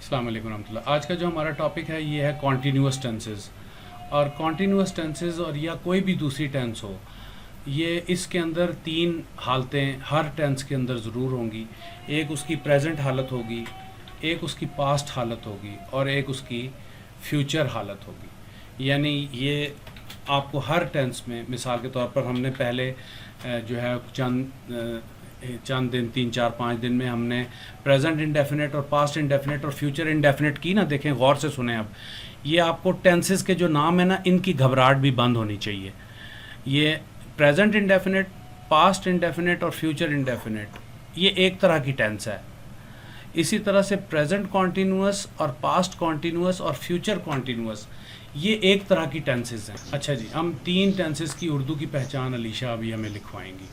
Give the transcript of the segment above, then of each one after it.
अस्सलाम वालेकुम रहमतुल्लाह। आज का जो हमारा टॉपिक है ये है कॉन्टीन्यूअस टेंसेस। और कॉन्टीन्यूअस टेंसेस और या कोई भी दूसरी टेंस हो, ये इसके अंदर तीन हालतें हर टेंस के अंदर ज़रूर होंगी। एक उसकी प्रेजेंट हालत होगी, एक उसकी पास्ट हालत होगी और एक उसकी फ्यूचर हालत होगी। यानी ये आपको हर टेंस में, मिसाल के तौर पर हमने पहले जो है चंद दिन 3 4 5 दिन में हमने प्रेजेंट इंडेफिनेट और पास्ट इंडेफिनेट और फ्यूचर इंडेफिनेट की ना। देखें, गौर से सुने। अब ये आपको टेंसेस के जो नाम है ना, इनकी घबराहट भी बंद होनी चाहिए। ये प्रेजेंट इंडेफिनेट, पास्ट इंडेफिनेट और फ्यूचर इंडेफिनेट, ये एक तरह की टेंस है। इसी तरह से प्रेजेंट कॉन्टीन्यूअस और पास्ट कॉन्टीन्यूअस और फ्यूचर कॉन्टीन्यूअस, ये एक तरह की टेंसेस हैं। अच्छा जी, हम 3 टेंसेस की उर्दू की पहचान अलीशा अभी हमें लिखवाएंगी।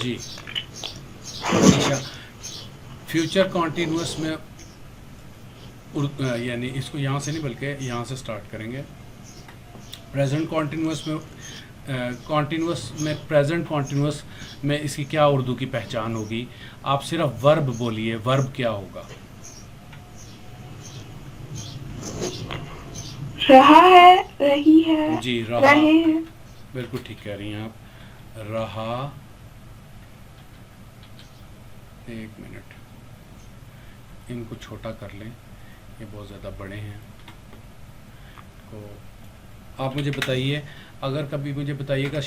जी अलीशा, फ्यूचर कॉन्टीन्यूअस में यानी इसको यहाँ से नहीं बल्कि यहाँ से स्टार्ट करेंगे। प्रेजेंट कॉन्टीन्यूअस में कॉन्टीन्यूअस में प्रेजेंट कॉन्टीन्यूअस में इसकी क्या उर्दू की पहचान होगी? आप सिर्फ वर्ब बोलिए, वर्ब क्या होगा? रहा है, रही है, जी, रहा। रहे हैं। बिल्कुल ठीक कह रही हैं आप। रहा, एक मिनट, इनको छोटा कर लें, ये बहुत ज़्यादा बड़े हैं। तो आप मुझे बताइए, अगर कभी मुझे बताइएगा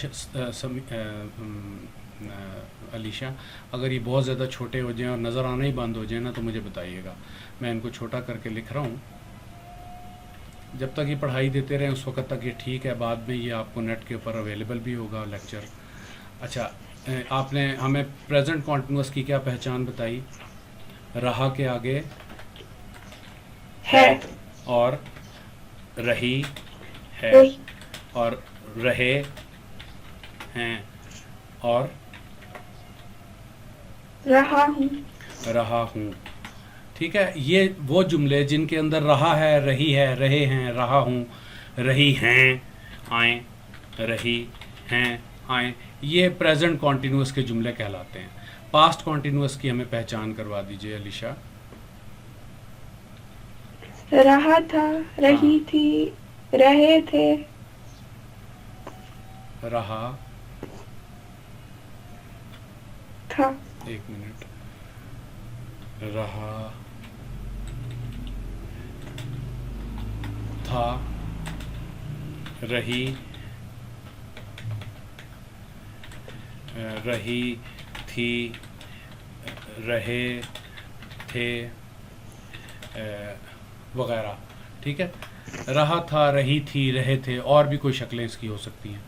अलीशा, अगर ये बहुत ज़्यादा छोटे हो जाएं और नज़र आना ही बंद हो जाए ना, तो मुझे बताइएगा। मैं इनको छोटा करके लिख रहा हूँ। जब तक ये पढ़ाई देते रहें उस वक्त तक ये ठीक है, बाद में ये आपको नेट के ऊपर अवेलेबल भी होगा लेक्चर। अच्छा, आपने हमें प्रेजेंट कॉन्टिन्यूअस की क्या पहचान बताई? रहा के आगे है और रही है रही, और रहे हैं और रहा हूँ। रहा हूँ। ठीक है, ये वो जुमले जिनके अंदर रहा है, रही है, रहे हैं, रहा हूँ, रही हैं, आए, रही हैं, आए, ये प्रेजेंट कॉन्टीन्यूअस के जुमले कहलाते हैं। पास्ट कॉन्टीन्यूअस की हमें पहचान करवा दीजिए अलीशा। रहा था, रही थी, रहे थे। रहा था, एक मिनट, रहा था, रही, रही थी, रहे थे, वगैरह। ठीक है, रहा था, रही थी, रहे थे, और भी कोई शक्लें इसकी हो सकती हैं,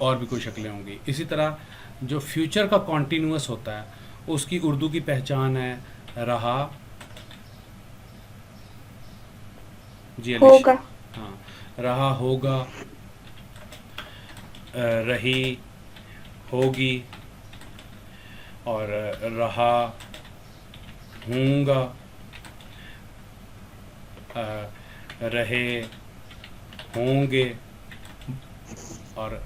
और भी कोई शक्लें होंगी। इसी तरह जो फ्यूचर का कॉन्टीन्यूअस होता है, उसकी उर्दू की पहचान है रहा। जी होगा, हाँ, रहा होगा, रही होगी और रहा हूँगा, रहे होंगे और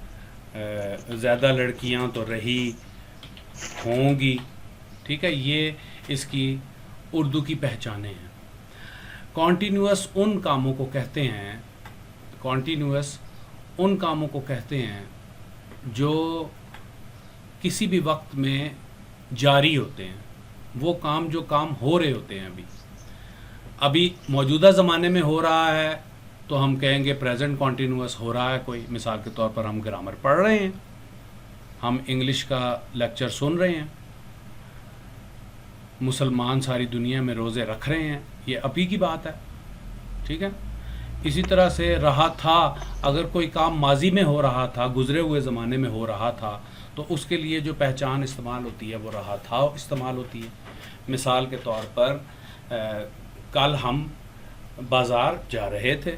ज़्यादा लड़कियाँ तो रही होंगी। ठीक है, ये इसकी उर्दू की पहचानें हैं। कॉन्टीन्यूअस उन कामों को कहते हैं, कॉन्टीन्यूअस उन कामों को कहते हैं जो किसी भी वक्त में जारी होते हैं। वो काम जो काम हो रहे होते हैं, अभी मौजूदा ज़माने में हो रहा है तो हम कहेंगे प्रेजेंट कॉन्टीन्यूअस हो रहा है। कोई मिसाल के तौर पर हम ग्रामर पढ़ रहे हैं, हम इंग्लिश का लेक्चर सुन रहे हैं, मुसलमान सारी दुनिया में रोज़े रख रहे हैं, ये अभी की बात है। ठीक है, इसी तरह से रहा था, अगर कोई काम माजी में हो रहा था, गुज़रे हुए ज़माने में हो रहा था, तो उसके लिए जो पहचान इस्तेमाल होती है वो रहा था इस्तेमाल होती है। मिसाल के तौर पर कल हम बाज़ार जा रहे थे,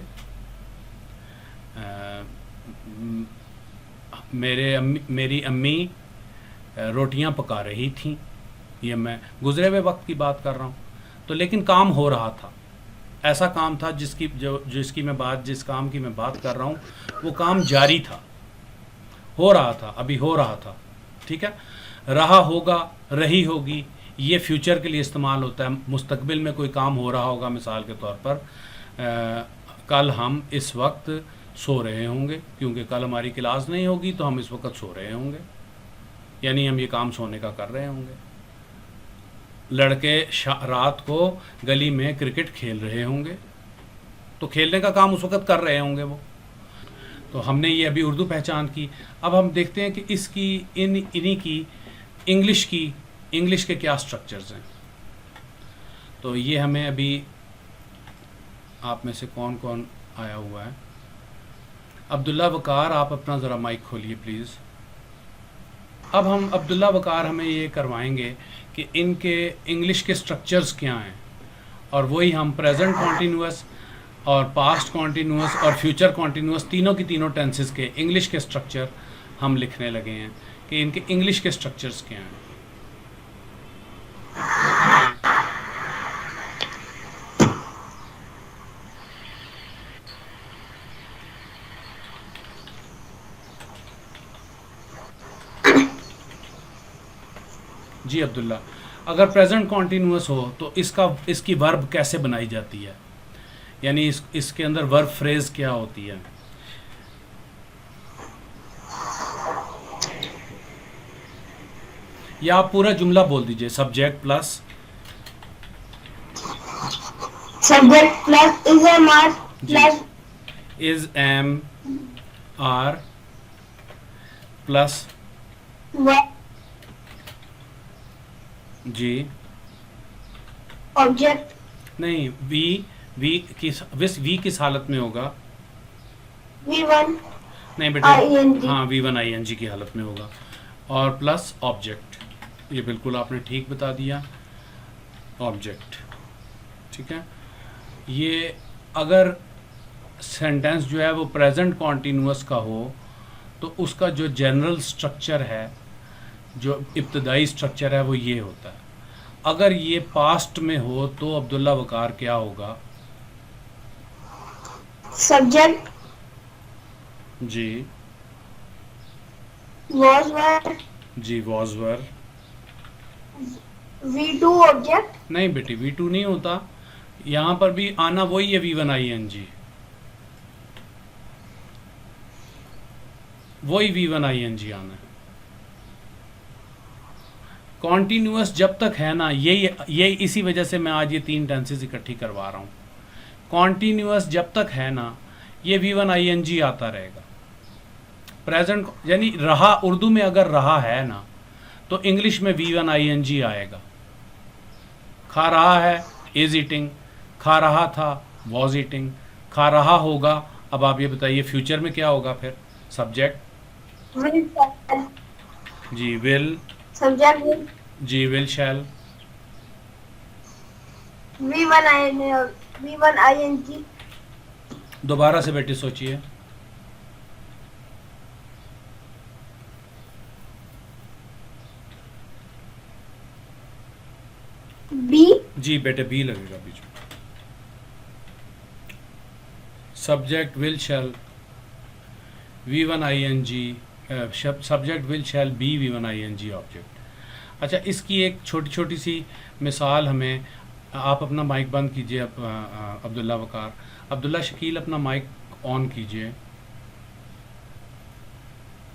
मेरी अम्मी रोटियां पका रही थीं। ये मैं गुज़रे हुए वक्त की बात कर रहा हूँ। तो लेकिन काम हो रहा था, ऐसा काम था जिस काम की मैं बात कर रहा हूँ वो काम जारी था। हो रहा था, अभी हो रहा था, ठीक है। रहा होगा, रही होगी, ये फ्यूचर के लिए इस्तेमाल होता है। मुस्तकबिल में कोई काम हो रहा होगा, मिसाल के तौर पर कल हम इस वक्त सो रहे होंगे, क्योंकि कल हमारी क्लास नहीं होगी तो हम इस वक्त सो रहे होंगे, यानी हम ये काम सोने का कर रहे होंगे। लड़के रात को गली में क्रिकेट खेल रहे होंगे, तो खेलने का काम उस वक्त कर रहे होंगे वो। तो हमने ये अभी उर्दू पहचान की। अब हम देखते हैं कि इसकी इन्हीं की इंग्लिश के क्या स्ट्रक्चर्स हैं। तो ये हमें अभी, आप में से कौन कौन आया हुआ है? अब्दुल्ला वकार, आप अपना ज़रा माइक खोलिए प्लीज़। अब हम अब्दुल्ला वकार हमें ये करवाएंगे कि इनके इंग्लिश के स्ट्रक्चर्स क्या हैं, और वही हम प्रेजेंट कॉन्टीन्यूअस और पास्ट कॉन्टीन्यूअस और फ्यूचर कॉन्टीन्यूअस तीनों की तीनों टेंसेस के इंग्लिश के स्ट्रक्चर हम लिखने लगे हैं कि इनके इंग्लिश के स्ट्रक्चर्स क्या हैं। जी अब्दुल्ला, अगर प्रेजेंट कॉन्टीन्यूअस हो तो इसकी वर्ब कैसे बनाई जाती है, यानी इसके अंदर वर्ब फ्रेज क्या होती है? या आप पूरा जुमला बोल दीजिए, subject plus subject plus is am are plus is am are plus जी ऑब्जेक्ट नहीं, वी किस हालत में होगा? V1 नहीं बेटा, ING। हाँ V1 ING की हालत में होगा, और प्लस ऑब्जेक्ट। ये बिल्कुल आपने ठीक बता दिया, ऑब्जेक्ट, ठीक है। ये अगर सेंटेंस जो है वो प्रेजेंट कॉन्टीन्यूअस का हो तो उसका जो जनरल स्ट्रक्चर है, जो इब्तदाई स्ट्रक्चर है, वो ये होता है। अगर ये पास्ट में हो तो अब्दुल्ला वकार क्या होगा? सब्जेक्ट जी was were जी वॉज वर। V2 ऑब्जेक्ट नहीं बेटी, V2 नहीं होता, यहाँ पर भी आना वही है, V1 ING, वही V1 ING आना है। कॉन्टीन्यूअस जब तक है ना, यही इसी वजह से मैं आज ये तीन टेंसेस इकट्ठी करवा रहा हूँ। कॉन्टीन्यूअस जब तक है ना, ये V1 ING आता रहेगा। प्रेजेंट यानी रहा, उर्दू में अगर रहा है ना तो इंग्लिश में V1 ING आएगा। खा रहा है, इज ईटिंग, खा रहा था, वॉज ईटिंग, खा रहा होगा। अब आप ये बताइए फ्यूचर में क्या होगा फिर? सब्जेक्ट will जी विल, सब्जेक्ट will जी विल शैल। V1 ING दोबारा से बेटी सोचिए। B जी बेटे बी लगेगा बीच में। Subject will shall V1 ING, subject will shall be V1 ING object. अच्छा, इसकी एक छोटी छोटी सी मिसाल हमें, आप अपना माइक बंद कीजिए अब्दुल्ला वकार। अब्दुल्ला शकील अपना माइक ऑन कीजिए।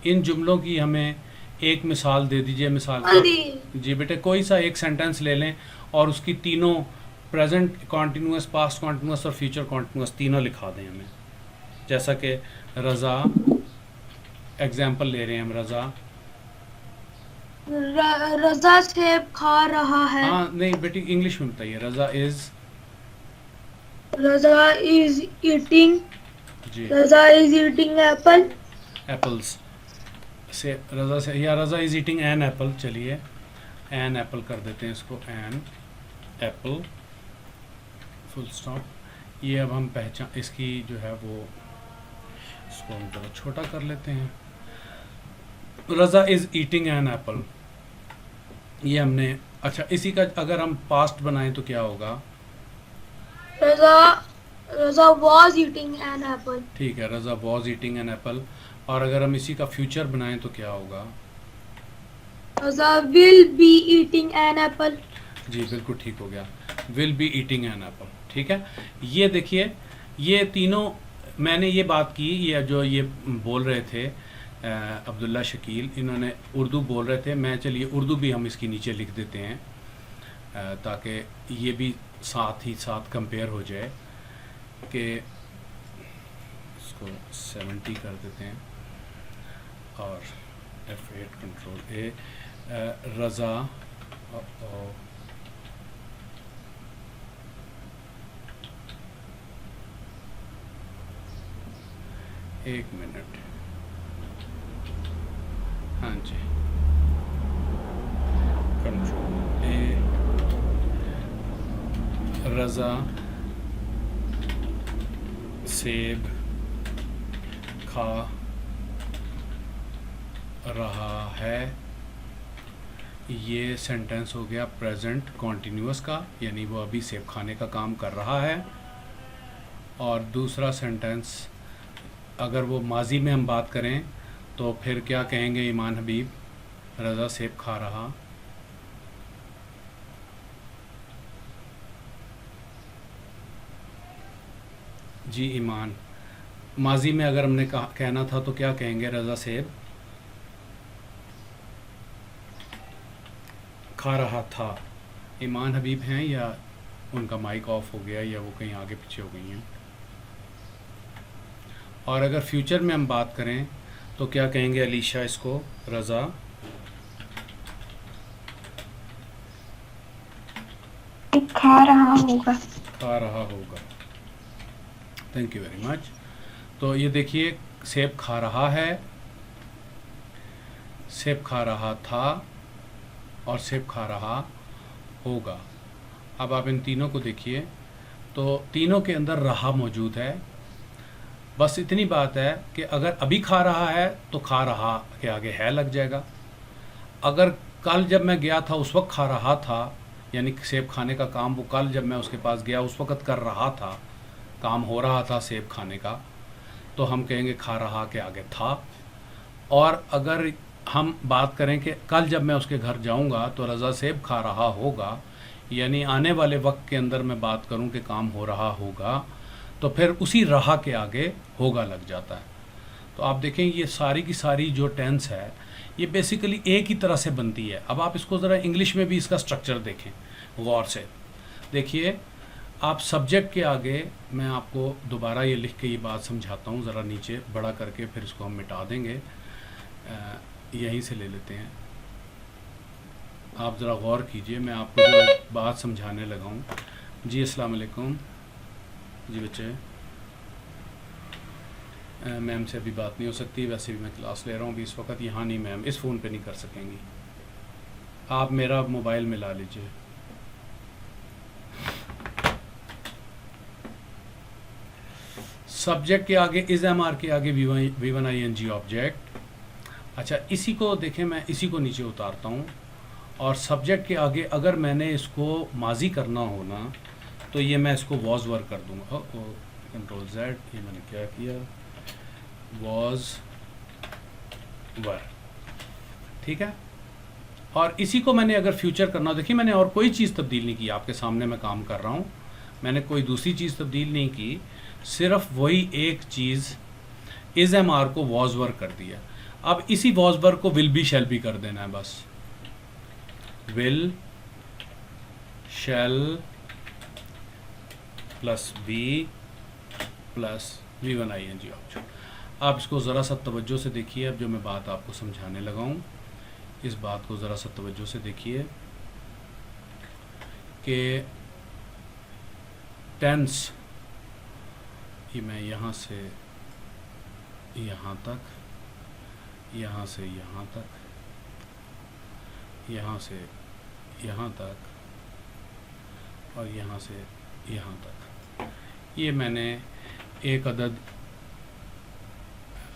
इन जुमलों की हमें एक मिसाल दे दीजिए। मिसाल जी बेटे, कोई सा एक सेंटेंस ले लें और उसकी तीनों प्रेजेंट कॉन्टीन्यूअस, पास्ट कॉन्टीन्यूअस और फ्यूचर कॉन्टीन्यूअस तीनों लिखा दें हमें। जैसा कि रज़ा, एग्जाम्पल ले रहे हैं हम। रजा सेब खा रहा है। हाँ नहीं बेटी, इंग्लिश में बताइए। रज़ा इज ईटिंग जी Raza is eating apple. Apples से रज़ा से, या Raza is eating an apple. चलिए एन एप्पल कर देते हैं इसको, एन एप्पल फुल स्टॉप। ये अब हम पहचान, इसकी जो है वो, इसको हम थोड़ा छोटा कर लेते हैं। रज़ा इज ईटिंग एन एप्पल, ये हमने। अच्छा, इसी का अगर हम पास्ट बनाएं तो क्या होगा? रजा वाज ईटिंग एन एप्पल। ठीक है, Raza was eating an Apple. और अगर हम इसी का फ्यूचर बनाएं तो क्या होगा? रजा will be eating an apple. जी बिल्कुल ठीक हो गया, will be eating an apple. ठीक है, ये देखिए, ये तीनों मैंने ये बात की, ये जो ये बोल रहे थे अब्दुल्ला शकील, इन्होंने उर्दू बोल रहे थे। मैं चलिए उर्दू भी हम इसकी नीचे लिख देते हैं ताकि ये भी साथ ही साथ कंपेयर हो जाए कि इसको 70 कर देते हैं और F8 कंट्रोल ए, रज़ा एक मिनट, हाँ जी, कंट्रोल ए, रज़ा सेब खा रहा है। ये सेंटेंस हो गया प्रेजेंट कॉन्टिन्यूअस का, यानी वो अभी सेब खाने का काम कर रहा है। और दूसरा सेंटेंस अगर वो माजी में हम बात करें तो फिर क्या कहेंगे ईमान हबीब? रज़ा सेब खा रहा। जी ईमान, माजी में अगर हमने कहना था तो क्या कहेंगे? रज़ा सेब खा रहा था। ईमान हबीब हैं या उनका माइक ऑफ हो गया या वो कहीं आगे पीछे हो गई हैं? और अगर फ्यूचर में हम बात करें तो क्या कहेंगे अलीशा इसको? रज़ा खा रहा होगा। खा रहा होगा। Thank you very much. तो ये देखिए, सेब खा रहा है, सेब खा रहा था और सेब खा रहा होगा। अब आप इन तीनों को देखिए तो तीनों के अंदर रहा मौजूद है। बस इतनी बात है कि अगर अभी खा रहा है तो खा रहा के आगे है लग जाएगा। अगर कल जब मैं गया था उस वक्त खा रहा था, यानी सेब खाने का काम वो कल जब मैं उसके पास गया उस वक्त कर रहा था, काम हो रहा था सेब खाने का, तो हम कहेंगे खा रहा के आगे था। और अगर हम बात करें कि कल जब मैं उसके घर जाऊंगा तो रज़ा सेब खा रहा होगा, यानी आने वाले वक्त के अंदर मैं बात करूं कि काम हो रहा होगा, तो फिर उसी रहा के आगे होगा लग जाता है। तो आप देखें ये सारी की सारी जो टेंस है ये बेसिकली एक ही तरह से बनती है। अब आप इसको ज़रा इंग्लिश में भी इसका स्ट्रक्चर देखें गौर से। देखिए, आप सब्जेक्ट के आगे, मैं आपको दोबारा ये लिख के ये बात समझाता हूँ, ज़रा नीचे बड़ा करके, फिर इसको हम मिटा देंगे, यहीं से ले लेते हैं। आप ज़रा गौर कीजिए, मैं आपको जो बात समझाने लगा हूँ। जी अस्सलाम वालेकुम। जी बच्चे, मैम से अभी बात नहीं हो सकती, वैसे भी मैं क्लास ले रहा हूँ अभी इस वक्त। यहाँ नहीं मैम, इस फ़ोन पे नहीं कर सकेंगी, आप मेरा मोबाइल में ला लीजिए। सब्जेक्ट के आगे इज एम आर के आगे V1 ING ऑब्जेक्ट। अच्छा, इसी को देखें, मैं इसी को नीचे उतारता हूँ और सब्जेक्ट के आगे अगर मैंने इसको माजी करना हो ना तो ये मैं इसको वॉज वर कर दूँगा। कंट्रोल Z, ये मैंने क्या किया, वॉज वर, ठीक है। और इसी को मैंने अगर फ्यूचर करना हो, देखिए मैंने और कोई चीज़ तब्दील नहीं की, आपके सामने मैं काम कर रहा हूँ, मैंने कोई दूसरी चीज़ तब्दील नहीं की, सिर्फ वही एक चीज़ इज एम आर को वॉज वर कर दिया। अब इसी वॉज वर को विल बी शैल भी कर देना है, बस will shall plus be plus V1 ING object. आप इसको ज़रा सा तवज्जो से देखिए, अब जो मैं बात आपको समझाने लगा हूँ इस बात को ज़रा सा तवज्जो से देखिए कि टेंस, कि मैं यहाँ से यहाँ तक, यहाँ से यहाँ तक, यहाँ से यहाँ तक और यहाँ से यहाँ तक, ये मैंने एक अदद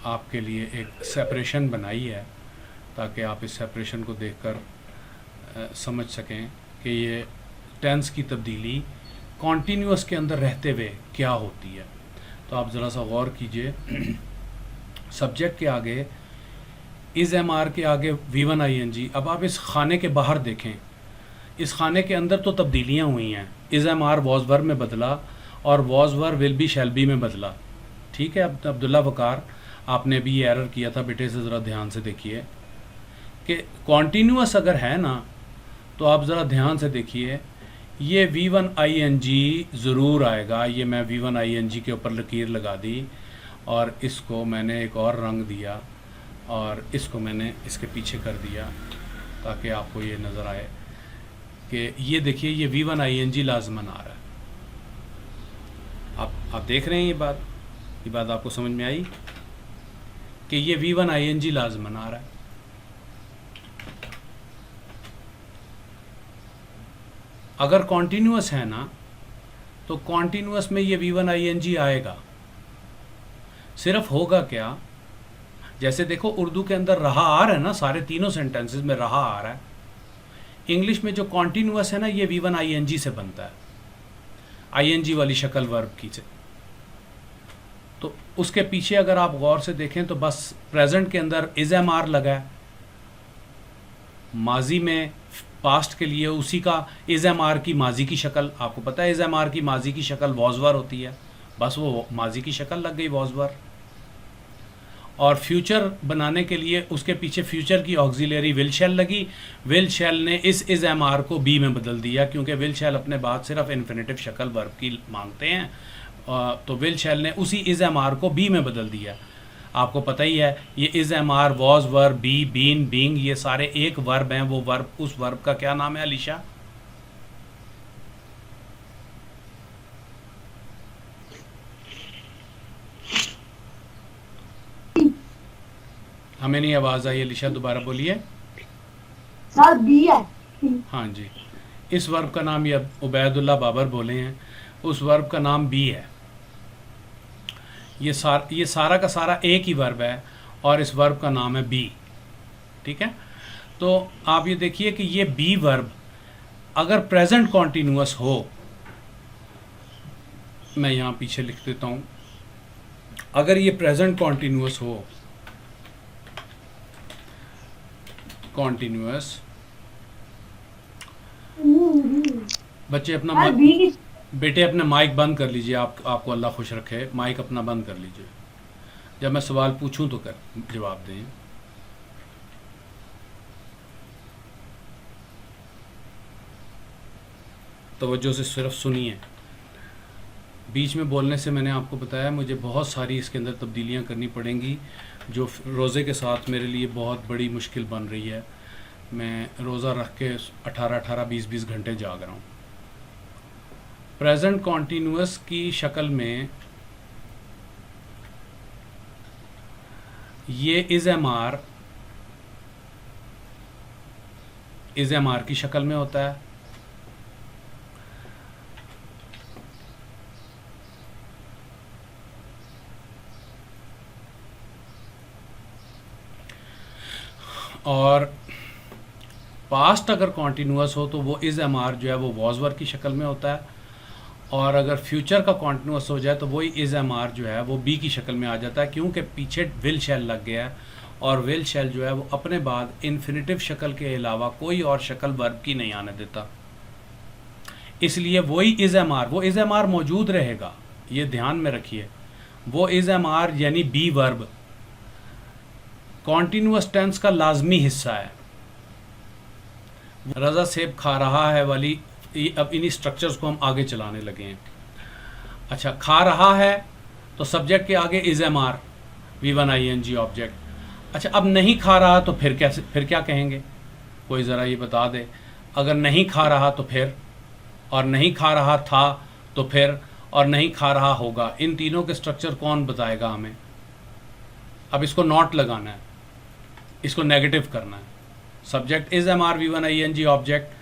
आपके लिए एक सेपरेशन बनाई है ताकि आप इस सेपरेशन को देखकर समझ सकें कि ये टेंस की तब्दीली कॉन्टीन्यूअस के अंदर रहते हुए क्या होती है। तो आप ज़रा सा गौर कीजिए सब्जेक्ट के आगे इज़ एम आर के आगे V1 ING। अब आप इस खाने के बाहर देखें, इस खाने के अंदर तो तब्दीलियाँ हुई हैं। Is am are was were में बदला और was were will be shall be में बदला। ठीक है। अब अब्दुल्ला वकार, आपने भी ये एरर किया था बेटे से, ज़रा ध्यान से देखिए कि कॉन्टीन्यूअस अगर है ना तो आप ज़रा ध्यान से देखिए, ये V1 ING ज़रूर आएगा। ये मैं V1 ING के ऊपर लकीर लगा दी और इसको मैंने एक और रंग दिया और इसको मैंने इसके पीछे कर दिया ताकि आपको ये नज़र आए कि ये देखिए ये V1 ING लाजमन आ रहा है। आप देख रहे हैं ये बात आपको समझ में आई कि ये V1 ING लाजमन आ रहा है। अगर कॉन्टीन्यूअस है ना तो कॉन्टीन्यूअस में ये V1 ING आएगा। सिर्फ होगा क्या, जैसे देखो उर्दू के अंदर रहा आ रहा है ना, सारे तीनों सेंटेंसेस में रहा आ रहा है। इंग्लिश में जो कॉन्टीन्यूअस है ना ये V1 ING से बनता है, ING वाली शक्ल वर्ब की से। तो उसके पीछे अगर आप गौर से देखें तो बस प्रेजेंट के अंदर इज़ एम आर लगा है, माजी में पास्ट के लिए उसी का इज़ एम आर की माजी की शक्ल, आपको पता है इज़ एम आर की माजी की शक्ल वॉजवर होती है, बस वो माजी की शक्ल लग गई वॉजवर। और फ्यूचर बनाने के लिए उसके पीछे फ्यूचर की ऑक्सिलरी विल शैल लगी। विल शैल ने इस इज़ एम आर को बी में बदल दिया क्योंकि विल शैल अपने बाद सिर्फ इन्फिनेटिव शक्ल वर्ब की मांगते हैं, तो विल शैल ने उसी इज़ एम आर को बी में बदल दिया। आपको पता ही है ये is am are, was were, be, been, being, ये सारे एक वर्ब हैं। वो वर्ब, उस वर्ब का क्या नाम है अलीशा? हमें नहीं आवाज़ आई अलीशा, दोबारा बोलिए। सर बी है। हाँ जी, इस वर्ब का नाम ये उबैदुल्ला बाबर बोले हैं, उस वर्ब का नाम बी है। ये सारा का सारा एक ही वर्ब है और इस वर्ब का नाम है बी। ठीक है, तो आप ये देखिए कि ये बी वर्ब अगर प्रेजेंट कॉन्टीन्यूअस हो, मैं यहाँ पीछे लिख देता हूँ, अगर ये प्रेजेंट कॉन्टीन्यूअस हो, कॉन्टीन्यूअस, बच्चे अपना बेटे अपने माइक बंद कर लीजिए। आपको अल्लाह खुश रखे, माइक अपना बंद कर लीजिए। जब मैं सवाल पूछूं तो कर जवाब दें। तवज्जो से सिर्फ सुनिए। बीच में बोलने से मैंने आपको बताया मुझे बहुत सारी इसके अंदर तब्दीलियां करनी पड़ेंगी जो रोज़े के साथ मेरे लिए बहुत बड़ी मुश्किल बन रही है। मैं रोज़ा रख के 18-18, 20-20 घंटे जाग रहा हूँ। प्रेजेंट कॉन्टीन्यूअस की शक्ल में ये इज़ एम आर की शक्ल में होता है। और पास्ट अगर कॉन्टीन्यूअस हो तो वो इज़ एम आर जो है वो वॉज वर्ब की शक्ल में होता है। और अगर फ्यूचर का कॉन्टीन्यूअस हो जाए तो वही इज़ एम आर जो है वो बी की शक्ल में आ जाता है, क्योंकि पीछे विल शैल लग गया है और विल शैल जो है वो अपने बाद इन्फिनेटिव शक्ल के अलावा कोई और शक्ल वर्ब की नहीं आने देता। इसलिए वही इज़ एम आर, वो इज़ एम आर मौजूद रहेगा, ये ध्यान में रखिए। वो इज़ एम आर यानी बी वर्ब कॉन्टीन्यूअस टेंस का लाजमी हिस्सा है। रज़ा सेब खा रहा है वाली, अब इन्हीं स्ट्रक्चर्स को हम आगे चलाने लगे हैं। अच्छा, खा रहा है तो सब्जेक्ट के आगे is am are, V1 ING object. अच्छा, अब नहीं खा रहा तो फिर क्या कहेंगे? कोई ज़रा ये बता दे। अगर नहीं खा रहा तो फिर, और नहीं खा रहा था तो फिर, और नहीं खा रहा होगा। इन तीनों के स्ट्रक्चर कौन बताएगा हमें? अब इसको नॉट लगाना है, इसको नेगेटिव करना है। Subject is am are, V1 ING object.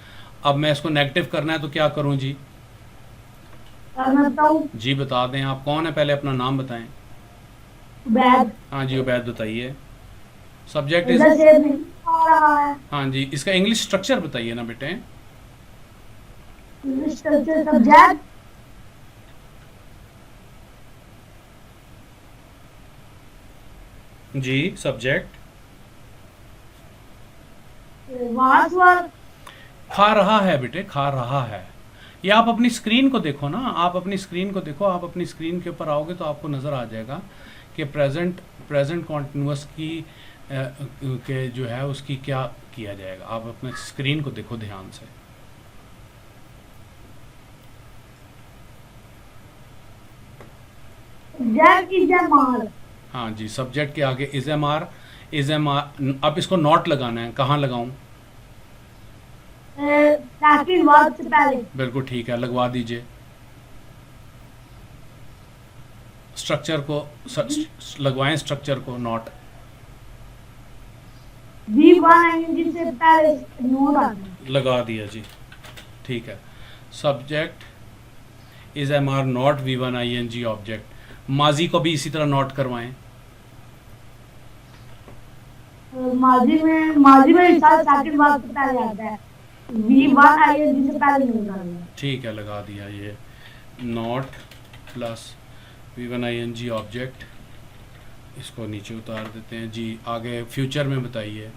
अब मैं इसको नेगेटिव करना है तो क्या करूं जी? जी बता दें, आप कौन है? पहले अपना नाम बताएं। उबैद। हाँ जी उबैद बताइए। सब्जेक्ट इज, हाँ जी, इसका इंग्लिश स्ट्रक्चर बताइए ना बेटे। सब्जेक्ट जी सब्जेक्ट was खा रहा है बेटे, खा रहा है। ये आप अपनी स्क्रीन को देखो ना, आप अपनी स्क्रीन को देखो, आप अपनी स्क्रीन के ऊपर आओगे तो आपको नज़र आ जाएगा कि प्रेजेंट कॉन्टिन्यूस की के जो है उसकी क्या किया जाएगा। आप अपने स्क्रीन को देखो ध्यान से। Jack is a mar. हाँ जी, सब्जेक्ट के आगे is am are, is am are. अब इसको नॉट लगाना है, कहाँ लगाऊं? Second verb से पहले. बिल्कुल ठीक है, लगवा दीजिए। स्ट्रक्चर को लगवाएं, स्ट्रक्चर को नॉट। V1 ing से पहले नोट आता है. लगा दिया जी, ठीक है। Subject is am are not V1 ing object. माजी को भी इसी तरह नॉट करवाएं। माजी में इंसान सेकंड वर्ब से पहले आता है. V1 ing से पहले नोट आता है. ठीक है, लगा दिया ये not plus V1 ing object. इसको नीचे उतार देते हैं जी। आगे फ्यूचर में बताइए,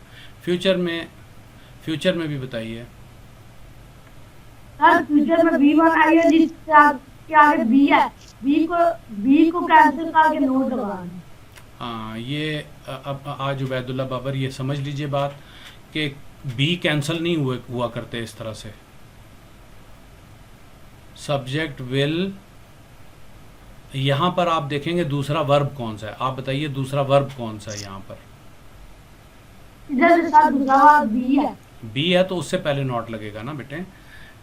फ्यूचर में भी बताइए। सर फ्यूचर में V1 ing के आगे B है. B को कैंसिल करके नोट लगाना. हाँ, ये अब आज उबैदुल्ला बाबर ये समझ लीजिए बात कि बी कैंसिल नहीं हुआ करते इस तरह से। सब्जेक्ट विल, यहाँ पर आप देखेंगे दूसरा वर्ब कौन सा है, आप बताइए दूसरा वर्ब कौन सा है यहाँ पर? इधर सर दूसरा वर्ब B है. बी है तो उससे पहले नॉट लगेगा ना बेटे,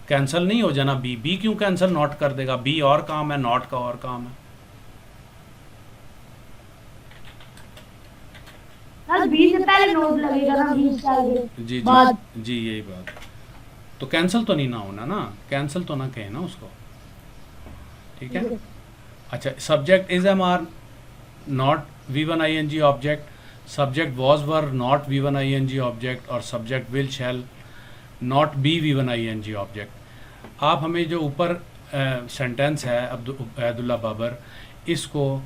कैंसिल नहीं हो जाना। बी क्यों कैंसिल नॉट कर देगा? बी और काम है, नॉट का और काम है। सर B से पहले नोट लगेगा ना, B से आगे. जी बात. जी यही बात। तो कैंसिल तो नहीं ना होना ना, कैंसिल तो ना कहे ना उसको, ठीक है। अच्छा, subject is am are not V1 ing object, subject was were not V1 ing object, और subject will shall not be V1 ing object. आप हमें जो ऊपर सेंटेंस है अब्दुल्ला बाबर, इसको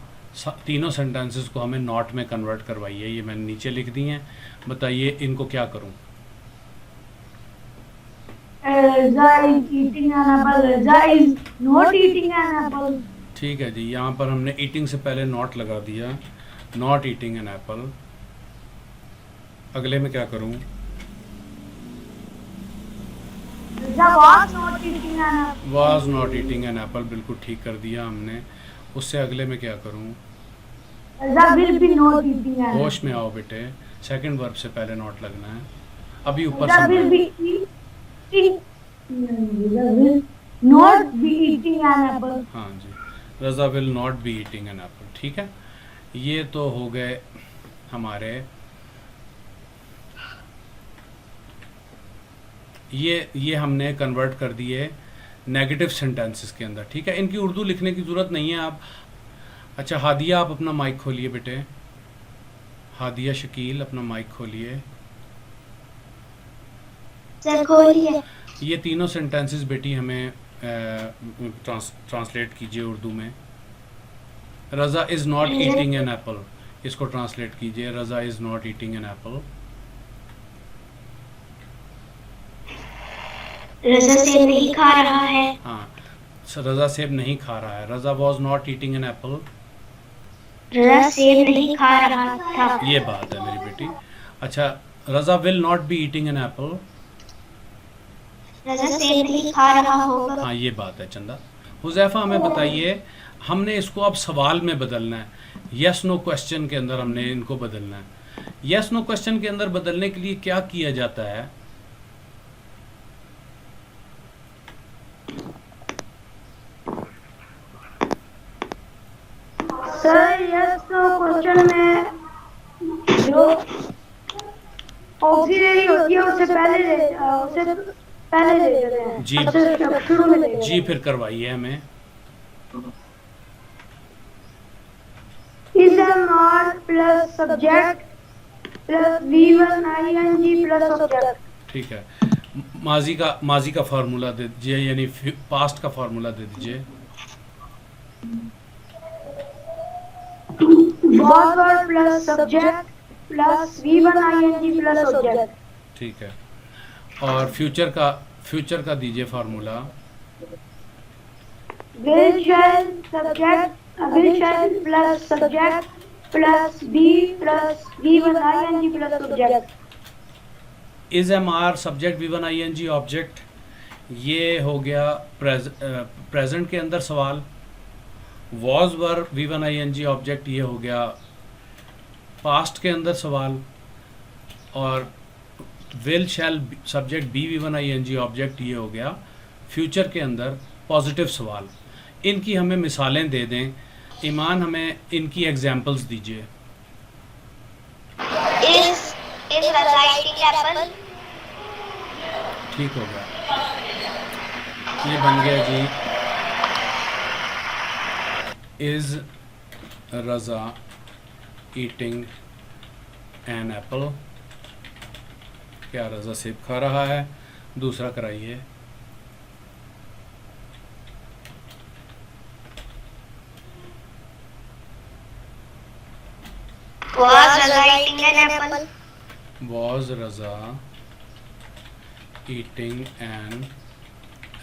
तीनों सेंटेंसेस को हमें नॉट में कन्वर्ट करवाइए। ये मैंने नीचे लिख दी हैं, बताइए इनको क्या करूं? Raza is eating an apple. Raza is not eating an apple. ठीक है जी, यहाँ पर हमने ईटिंग से पहले नॉट लगा दिया, नॉट ईटिंग एन एप्पल। अगले में क्या करूं? Raza was not eating an apple. Was not eating an Apple, बिल्कुल ठीक कर दिया हमने। उससे अगले में क्या करूं? Raza will be not eating an apple. होश में आओ बेटे, सेकंड वर्ब से पहले नॉट लगना है। अभी ऊपर Raza will be eating. Raza will not be eating an apple. हाँ जी, Raza will not be eating an apple, ठीक है। ये तो हो गए हमारे, ये हमने कन्वर्ट कर दिए नेगेटिव सेंटेंसेस के अंदर, ठीक है। इनकी उर्दू लिखने की ज़रूरत नहीं है आप। अच्छा हादिया, आप अपना माइक खोलिए बेटे। हादिया शकील, अपना माइक खोलिए। सर खोलिए। ये तीनों सेंटेंसेस बेटी हमें ट्रांसलेट कीजिए उर्दू में। Raza is not eating an apple, इसको ट्रांसलेट कीजिए। Raza is not eating an apple. Raza सेब नहीं खा रहा है। हाँ, रज़ा सेब नहीं खा रहा है। Raza was not eating an apple, Raza सेब नहीं खा रहा था। ये बात है मेरी बेटी। अच्छा, Raza will not be eating an apple, Raza सेब नहीं खा रहा होगा। हाँ ये बात है चंदा। हुज़ैफ़ा हमें बताइए, हमने इसको अब सवाल में बदलना है, यस नो क्वेश्चन के अंदर हमने इनको बदलना है। यस नो क्वेश्चन के अंदर बदलने के लिए क्या किया जाता है? सर यस क्वेश्चन में जो ऑक्सिलरी होती है उससे पहले दे देते हैं। जी अच्छा, शुरू में दे देते हैं। जी, फिर करवाइए हमें। Is a not plus subject plus V1 ing plus object. ठीक है, माजी का फार्मूला दे दीजिए, यानी पास्ट का फार्मूला दे दीजिए। was were plus subject plus V1 ing plus object. ठीक है, और फ्यूचर का दीजिए formula. Will shall plus subject plus be plus V1 ing plus object. Is am are subject V1 ing object, ये हो गया प्रेजेंट के अंदर सवाल। Was were V1 ing object, ये हो गया पास्ट के अंदर सवाल। और will shall subject be V1 ing object, ये हो गया फ्यूचर के अंदर पॉजिटिव सवाल। इनकी हमें मिसालें दे दें। ईमान हमें इनकी एग्जाम्पल्स दीजिए। Is Raza eating apple? ठीक हो गया, ये बन गया जी is Raza eating an apple. क्या रज़ा सेब खा रहा है? दूसरा कराइए। Was Raza eating an apple? Was Raza eating an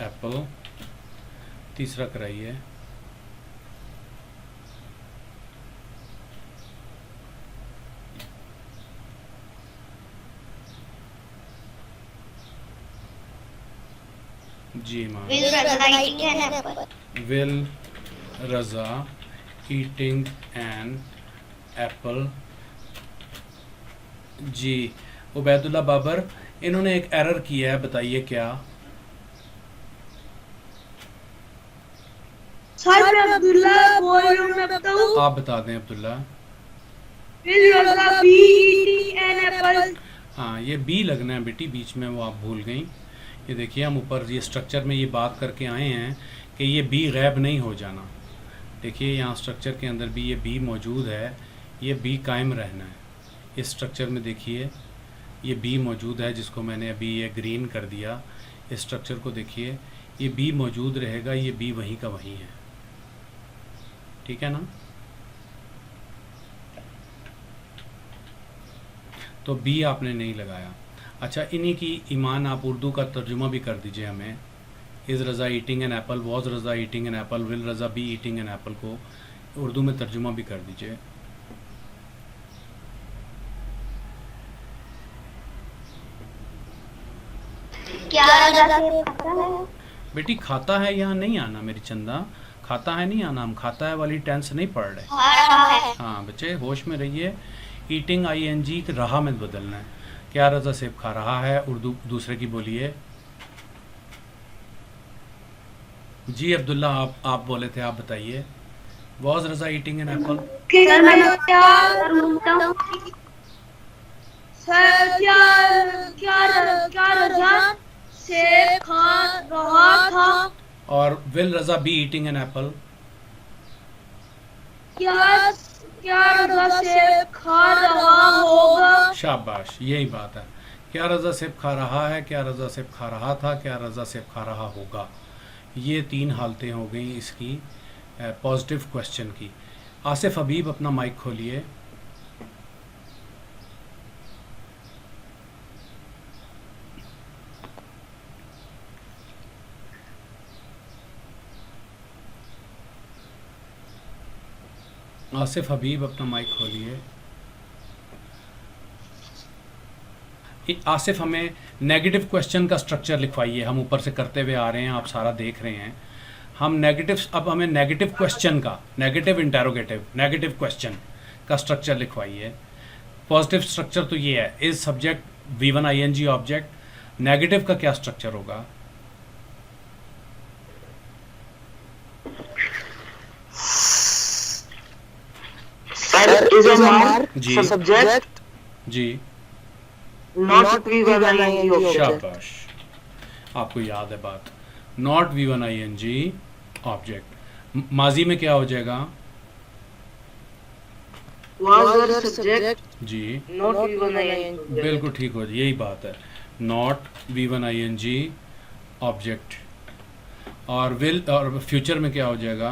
apple? तीसरा कराइए। जी मां। Will Raza eating an apple? Will Raza eating an apple? जी उबैदुल्ला बाबर, इन्होंने एक एरर किया है, बताइए क्या? सर मैं अब्दुल्ला बोल रहा हूँ, मैं बताऊँ? आप बता दें Abdullah. Will Raza be eating an apple? हाँ, ये बी लगना है बेटी, बीच में वो आप भूल गई। ये देखिए हम ऊपर ये स्ट्रक्चर में ये बात करके आए हैं कि ये बी गैब नहीं हो जाना। देखिए यहाँ स्ट्रक्चर के अंदर भी ये बी मौजूद है, ये बी कायम रहना है। इस स्ट्रक्चर में देखिए ये बी मौजूद है, जिसको मैंने अभी ये ग्रीन कर दिया। इस स्ट्रक्चर को देखिए, ये बी मौजूद रहेगा, ये बी वहीं का वहीं है। ठीक है ना? तो बी आपने नहीं लगाया। अच्छा, इन्हीं की ईमान आप उर्दू का तर्जुमा भी कर दीजिए हमें। Is Raza eating an Apple, was Raza eating an Apple, will Raza B eating an Apple को उर्दू में तर्जुमा भी कर दीजिए। क्या रज़ा सेब खाता है? बेटी खाता है यहाँ नहीं आना मेरी चंदा, खाता है नहीं आना, हम खाता है वाली टेंस नहीं पढ़ रहे। खा रहा है। हाँ बच्चे होश में रहिए, ईटिंग ING रहा में बदलना है। क्या रज़ा सेब खा रहा है? उर्दू दूसरे की बोलिए। जी अब्दुल्ला, आप बोले थे, आप बताइए। Was Raza eating an Apple? Sir मैं क्या करूँ? सर क्या रज़ा सेब खा रहा था? और will Raza B eating an apple? क्या रज़ा सेब खा रहा होगा? शाबाश, यही बात है। क्या रज़ा सेब खा रहा है, क्या रज़ा सेब खा रहा था, क्या रज़ा सेब खा रहा होगा। ये तीन हालतें हो गई इसकी पॉजिटिव क्वेश्चन की। आसिफ हबीब अपना माइक खोलिए। आसिफ हबीब अपना माइक खोलिए। आसिफ हमें नेगेटिव क्वेश्चन का स्ट्रक्चर लिखवाइए। हम ऊपर से करते हुए आ रहे हैं, आप सारा देख रहे हैं। हम नेगेटिव, अब हमें नेगेटिव क्वेश्चन का, नेगेटिव इंटेरोगेटिव, नेगेटिव क्वेश्चन का स्ट्रक्चर लिखवाइए। पॉजिटिव स्ट्रक्चर तो ये है, is subject V1 ING object. Negative का क्या स्ट्रक्चर होगा? Is a mark ji subject ji, not V1 ING object. शाबाश, आपको याद है बात। Not V1 ING object. माजी में क्या हो जाएगा? Was a subject ji not V1 ING. बिल्कुल ठीक हो, यही बात है। Not V1 ING object. और विल और फ्यूचर में क्या हो जाएगा?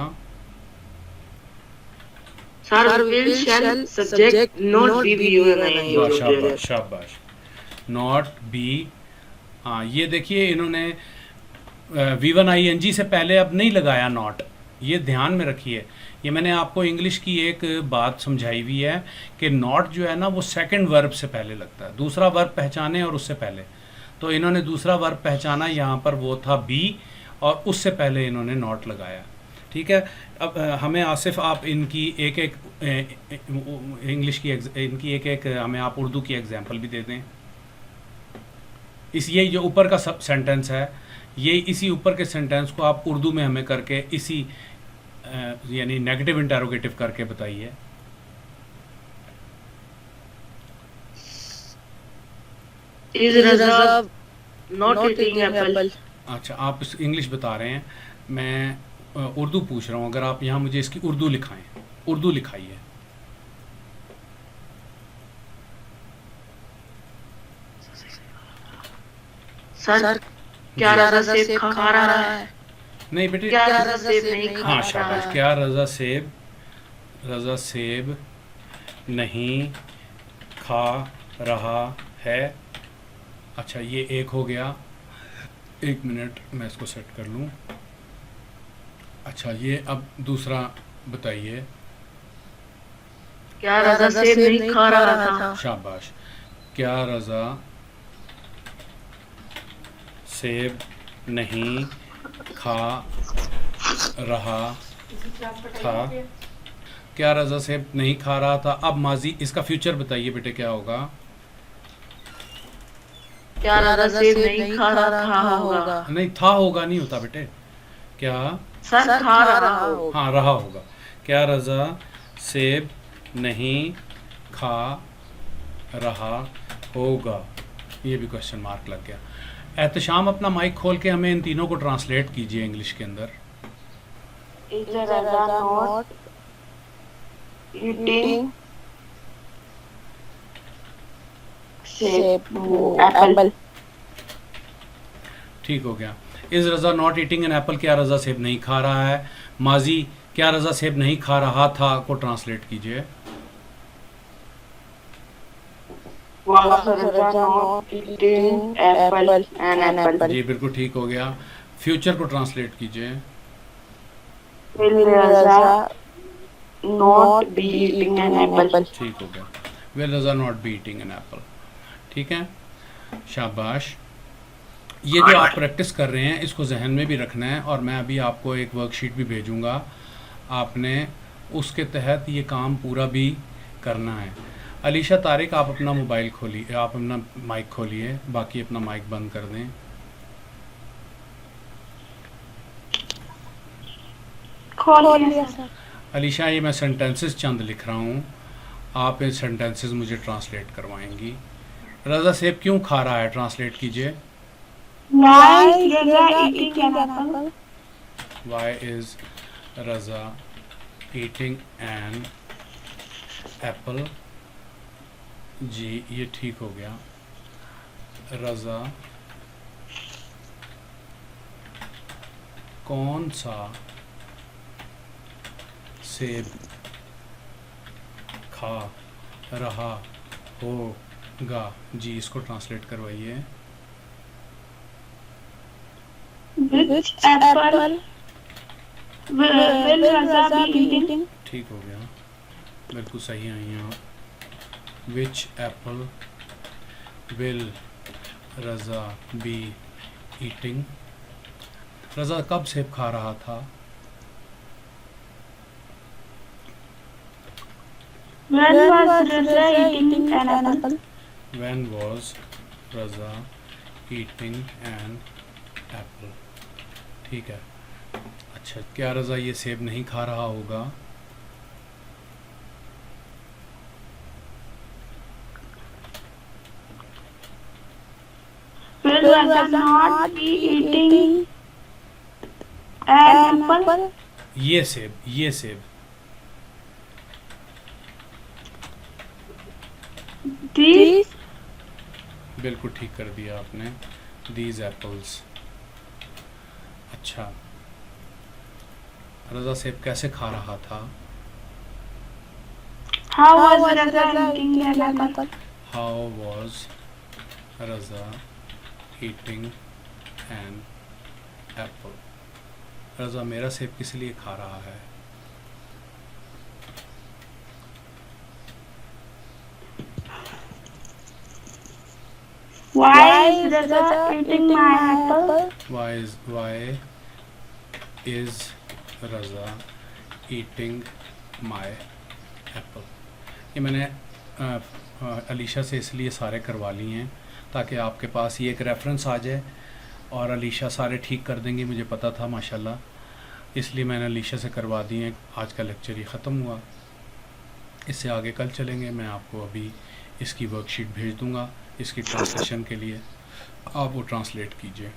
Sir, will shall subject not be VNING वाह, object. शाबाश शाबाश। नॉट बी, हाँ ये देखिए इन्होंने V1ING से पहले अब नहीं लगाया नॉट, ये ध्यान में रखिए। ये मैंने आपको इंग्लिश की एक बात समझाई हुई है कि नॉट जो है ना वो सेकंड वर्ब से पहले लगता है, दूसरा वर्ब पहचाने और उससे पहले। तो इन्होंने दूसरा वर्ब पहचाना, यहाँ पर वो था बी और उससे पहले इन्होंने नॉट लगाया। ठीक है, अब हमें आसिफ आप इनकी एक एक इंग्लिश की इनकी एक एक हमें आप उर्दू की एग्जांपल भी दे दें। इस ये जो ऊपर का सब सेंटेंस है, ये इसी ऊपर के सेंटेंस को आप उर्दू में हमें करके इसी यानी नेगेटिव इंटरोगेटिव करके बताइए। Is Raza not eating apple? अच्छा, आप इस इंग्लिश बता रहे हैं, मैं उर्दू पूछ रहा हूँ। अगर आप यहाँ मुझे इसकी उर्दू लिखाएं, उर्दू लिखाइए। सर, क्या रजा सेब खा रहा है? नहीं बेटे, क्या रजा सेब नहीं खा हाँ रहा शाबाश। है? क्या रजा सेब नहीं खा रहा है? अच्छा, ये एक हो गया। एक मिनट मैं इसको सेट कर लूँ। अच्छा, ये अब दूसरा बताइए। क्या रजा सेब नहीं खा रहा था? शाबाश। क्या रजा सेब नहीं खा रहा था? क्या रजा सेब नहीं खा रहा था? अब माजी, इसका फ्यूचर बताइए बेटे क्या होगा? क्या रजा सेब नहीं खा रहा होगा? नहीं, था होगा नहीं होता बेटे। क्या? सर, खा रहा हो। हाँ, रहा होगा। क्या रजा सेब नहीं खा रहा होगा? ये भी क्वेश्चन मार्क लग गया। एहतशाम, अपना माइक खोल के हमें इन तीनों को ट्रांसलेट कीजिए इंग्लिश के अंदर। Is Raza not eating apple? ठीक हो गया। Is Raza not eating an apple, क्या रजा सेब नहीं खा रहा है? माजी, क्या रजा सेब नहीं खा रहा था को ट्रांसलेट कीजिए। Was Raza not eating an apple? जी बिल्कुल ठीक हो गया। फ्यूचर को ट्रांसलेट कीजिए। Will Raza not be eating an apple? ठीक हो गया। Will Raza not be eating an apple. ठीक है, शाबाश। ये जो आप प्रैक्टिस कर रहे हैं इसको जहन में भी रखना है, और मैं अभी आपको एक वर्कशीट भी भेजूंगा, आपने उसके तहत ये काम पूरा भी करना है। अलीशा तारिक, आप अपना मोबाइल खोलिए, आप अपना माइक खोलिए, बाकी अपना माइक बंद कर दें। खोल लिया सर। अलीशा, ये मैं सेंटेंसेस चंद लिख रहा हूँ, आप ये सेंटेंसेस मुझे ट्रांसलेट करवाएंगी। रजा सेब क्यों खा रहा है, ट्रांसलेट कीजिए। Why is Raza eating an apple? Why is Raza eating an apple? जी ये ठीक हो गया। रजा कौन सा सेब खा रहा होगा? जी इसको ट्रांसलेट करवाइए। Which apple will Raza be eating? ठीक हो गया, बिल्कुल सही आई हैं आप। Which apple will Raza be eating? Raza कब सेब खा रहा था? When was Raza eating an apple? When was Raza eating an apple? ठीक है। अच्छा, क्या रजा ये सेब नहीं खा रहा होगा? Will Raza not be eating an apple? ये सेब These बिल्कुल ठीक कर दिया आपने। These apples। अच्छा, रजा सेब कैसे खा रहा था? How was Raza eating an apple? How was Raza eating an apple. Raza मेरा सेब किस लिए खा रहा है? Why is Raza eating my apple? Why is Raza eating my Apple. ये मैंने अलीशा से इसलिए सारे करवा लिए हैं ताकि आपके पास ये एक रेफरेंस आ जाए, और अलीशा सारे ठीक कर देंगी, मुझे पता था माशाल्लाह, इसलिए मैंने अलीशा से करवा दिए। आज का लेक्चर ये ख़त्म हुआ, इससे आगे कल चलेंगे। मैं आपको अभी इसकी वर्कशीट भेज दूँगा इसकी ट्रांसलेशन के लिए, आप वो ट्रांसलेट कीजिए।